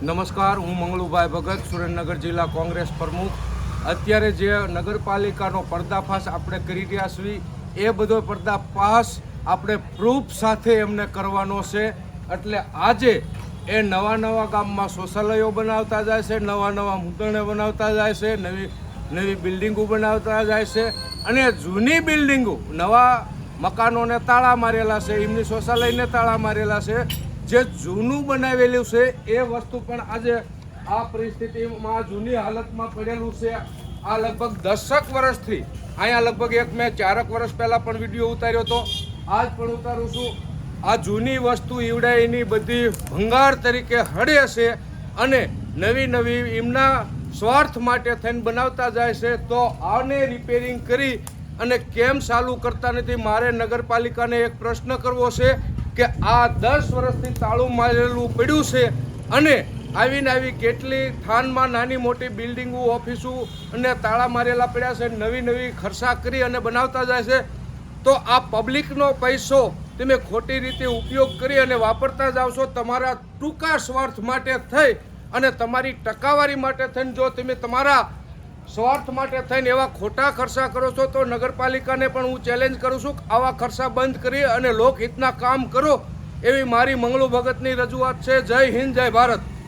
નમસ્કાર, હું મંગળુભાઈ ભગત, સુરેન્દ્રનગર જિલ્લા કોંગ્રેસ પ્રમુખ. અત્યારે જે નગરપાલિકાનો પર્દાફાશ આપણે કરી રહ્યા છીએ એ બધો પર્દાફાશ આપણે પ્રૂફ સાથે એમને કરવાનો છે. એટલે આજે એ નવા ગામમાં શૌચાલયો બનાવતા જાય છે, નવા મૂતરણે બનાવતા જાય છે, નવી બિલ્ડિંગો બનાવતા જાય છે અને જૂની બિલ્ડિંગો નવા મકાનોને તાળા મારેલા છે, એમની શૌચાલયને તાળા મારેલા છે. જે જૂનું બનાવેલું છે એ વસ્તુ પણ આજે આ પરિસ્થિતિમાં જૂની હાલતમાં પડેલું છે. આ લગભગ 10 વર્ષથી અહીંયા લગભગ મેં 4 વર્ષ પહેલાં પણ વિડીયો ઉતાર્યો હતો, આજ પણ ઉતારું છું. આ જૂની વસ્તુ ઈવડાઈની બધી ભંગાર તરીકે હળે છે અને નવી એમના સ્વાર્થ માટે થઈને બનાવતા જાય છે. તો આને રિપેરિંગ કરી અને કેમ ચાલુ કરતા નથી? મારે નગરપાલિકાને એક પ્રશ્ન કરવો છે કે આ 10 વર્ષથી તાળું મારેલું પડ્યું છે અને આવી કેટલી થાનમાં નાની મોટી બિલ્ડિંગો, ઓફિસો અને તાળા મારેલા પડ્યા છે. નવી ખર્ચા કરી અને બનાવતા જાય છે. તો આ પબ્લિકનો પૈસો તમે ખોટી રીતે ઉપયોગ કરી અને વાપરતા જાઓ છો. તમારા ટૂંકા સ્વાર્થ માટે થઈ અને તમારી ટકાવારી માટે થઈને જો તમે તમારા સ્વાર્થ માટે થઈને એવા ખોટા ખર્ચા કરો છો તો નગરપાલિકાને પણ હું ચેલેન્જ કરું છું કે આવા ખર્ચા બંધ કરી અને લોકહિતના કામ કરો. એવી મારી મંગળુ ભગતની રજૂઆત છે. જય હિન્દ, જય ભારત.